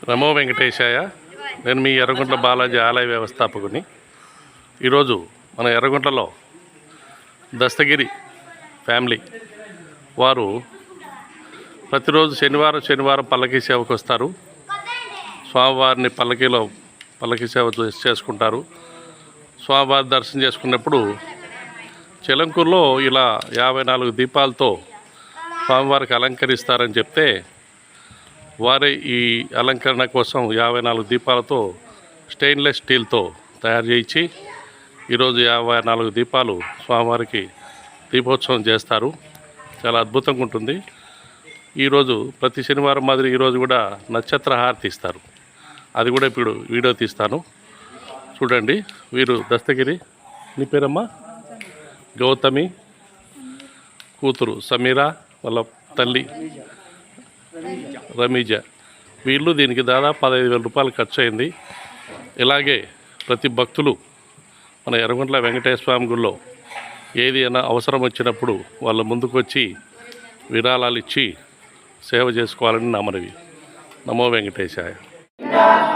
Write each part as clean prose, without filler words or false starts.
నమో వెంకటేశాయ. నేను మీ ఎర్రగుంట్ల బాలాజీ ఆలయ వ్యవస్థాపకుని. ఈరోజు మన ఎర్రగుంట్లలో దస్తగిరి ఫ్యామిలీ వారు ప్రతిరోజు శనివారం పల్లకీ సేవకు వస్తారు. స్వామివారిని పల్లకీ సేవ చేసుకుంటారు. స్వామివారి దర్శనం చేసుకున్నప్పుడు చిలంకూరులో ఇలా 54 దీపాలతో స్వామివారికి అలంకరిస్తారని చెప్తే వారే ఈ అలంకరణ కోసం 54 దీపాలతో స్టెయిన్లెస్ స్టీల్తో తయారు చేయించి ఈరోజు 54 దీపాలు స్వామివారికి దీపోత్సవం చేస్తారు. చాలా అద్భుతంగా ఉంటుంది. ఈరోజు ప్రతి శనివారం మాదిరి ఈరోజు కూడా నక్షత్ర హారతి ఇస్తారు. అది కూడా ఇప్పుడు వీడియో తీస్తాను, చూడండి. వీరు దస్తగిరి, నీ పేరమ్మా? గౌతమి, కూతురు సమీరా, వాళ్ళ తల్లి రమీజా. వీళ్ళు దీనికి దాదాపు 15,000 రూపాయలు ఖర్చు అయింది. ఇలాగే ప్రతి భక్తులు మన ఎర్రగుంట్ల వెంకటేశ్వర స్వామి గుడిలో ఏది అయినా అవసరం వచ్చినప్పుడు వాళ్ళ ముందుకు వచ్చి విరాళాలు ఇచ్చి సేవ చేసుకోవాలని నా మనవి. నమో వెంకటేశాయ.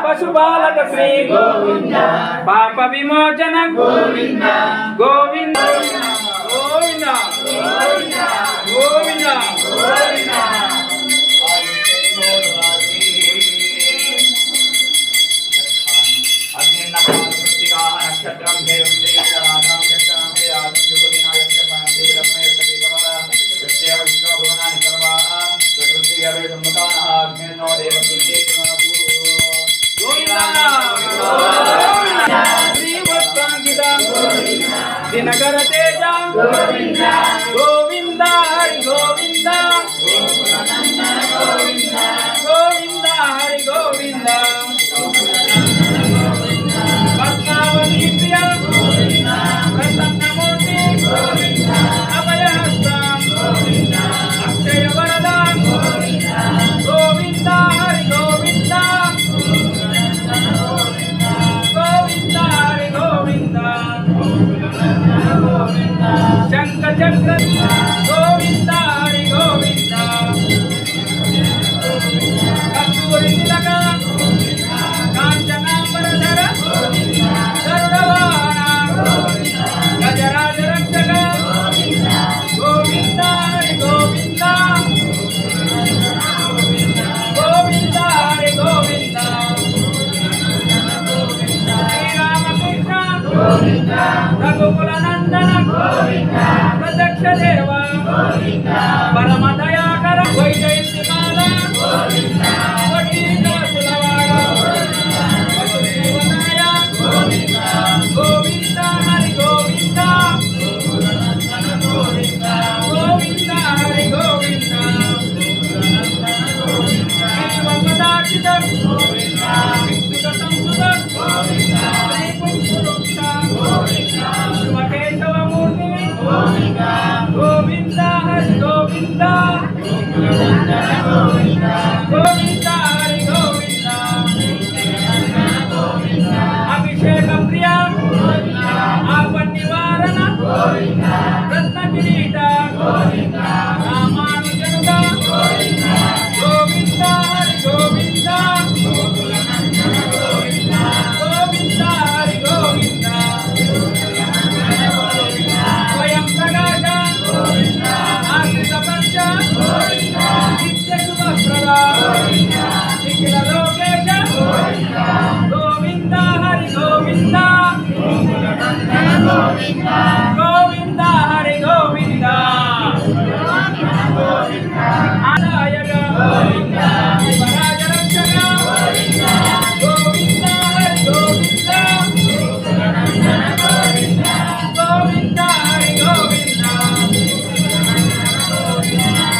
పశుపాలక శ్రీ గోవింద, పాప విమోచన గోవింద గోవింద గోవింద గోవింద గోవింద. దినకర తేజ గోవింద గోవింద హరి గోవింద గోవింద హరి గోవింద. పద్మావతి ప్రియ ప్రసన్నమూర్తి అభయహస్త అక్షయ వరద గోవింద హరి గోవింద గోవింద హరి గోవింద. శంఖ చక్ర గోవింద హరి గోవింద. కస్తూరి తిలక కాంచనాంబరధర గరుడవాహన గజరాజ రక్షక గోవింద హరి గోవింద గోవింద హరి గోవింద. శ్రీరామకృష్ణ గోవింద రఘుకుల నందన గోవింద ప్రత్యక్ష దేవ గోవింద పరమ దయాకర వైజయంతిమాల గోవింద వకీలవాడ వసుదేవనాయ గోవింద గోవింద హరి గోవింద గోవింద హరి గోవింద. శ్రీవంగదాక్షిత గోవింద విష్ణుత సంస్కృత గోవింద శ్రీపుంసురుక్ష గోవింద శివకేశవమూర్తి గోవింద గోవింద హరి గోవింద గోవింద హరి గోవింద. అభిషేక ప్రియ ఆపన్ నివారణ రత్న కిరీట రామానుజనుడ గోవింద హరి గోవింద గోవింద హరి గోవింద. స్వయం ప్రకాశ ఆశ్రిత పంచ నిత్య శుభప్రద నిఖిల లోకేశ గోవింద హరి గోవింద గోవింద హరి గోవింద. ఆదాయక శివరాజ రక్షక గోవింద హరి గోవింద గోవింద హరి గోవింద.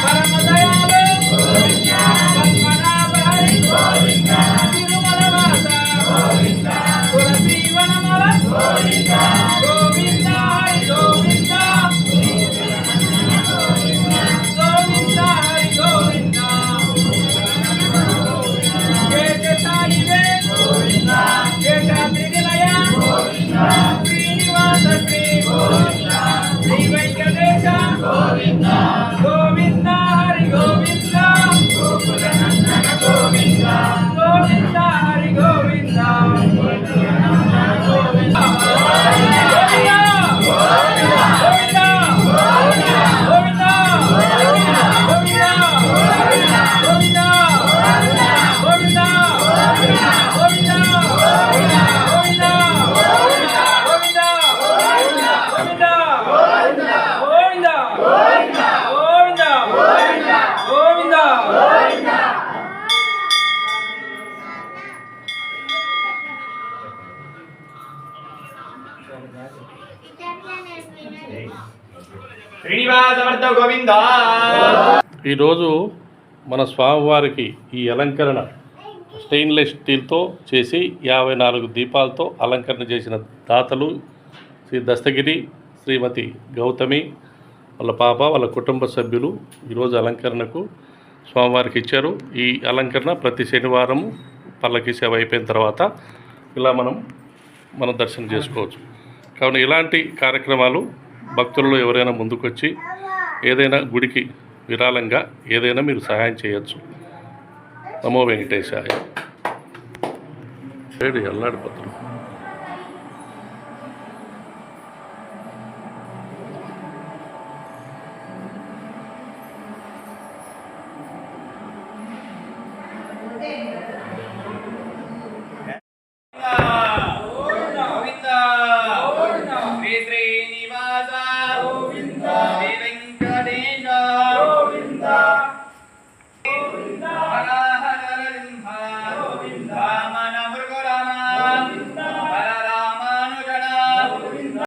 పరమ దయాళు పద్మనాభ హరి తిరుమల వాస తులసి వనమల గోవింద హరి గోవింద గోవింద హరి గోవింద. జయ సాయి జయ త్రినిలయ శ్రీనివాస శ్రీ శ్రీ వెంకటేశ గోవింద హరి గోవింద గోవింద శ్రీనివాస వర్ధ గోవింద. ఈరోజు మన స్వామివారికి ఈ అలంకరణ స్టెయిన్లెస్ స్టీల్తో చేసి 54 దీపాలతో అలంకరణ చేసిన దాతలు శ్రీ దస్తగిరి శ్రీమతి గౌతమి వాళ్ళ పాప వాళ్ళ కుటుంబ సభ్యులు ఈరోజు అలంకరణకు స్వామివారికి ఇచ్చారు. ఈ అలంకరణ ప్రతి శనివారం పల్లకి సేవ అయిపోయిన తర్వాత ఇలా మనం దర్శనం చేసుకోవచ్చు. కావున ఇలాంటి కార్యక్రమాలు భక్తులలో ఎవరైనా ముందుకొచ్చి ఏదైనా గుడికి విరాళంగా ఏదైనా మీరు సహాయం చేయొచ్చు. నమో వెంకటేశాయ. ఏడు ఎల్లాడిపోతాం.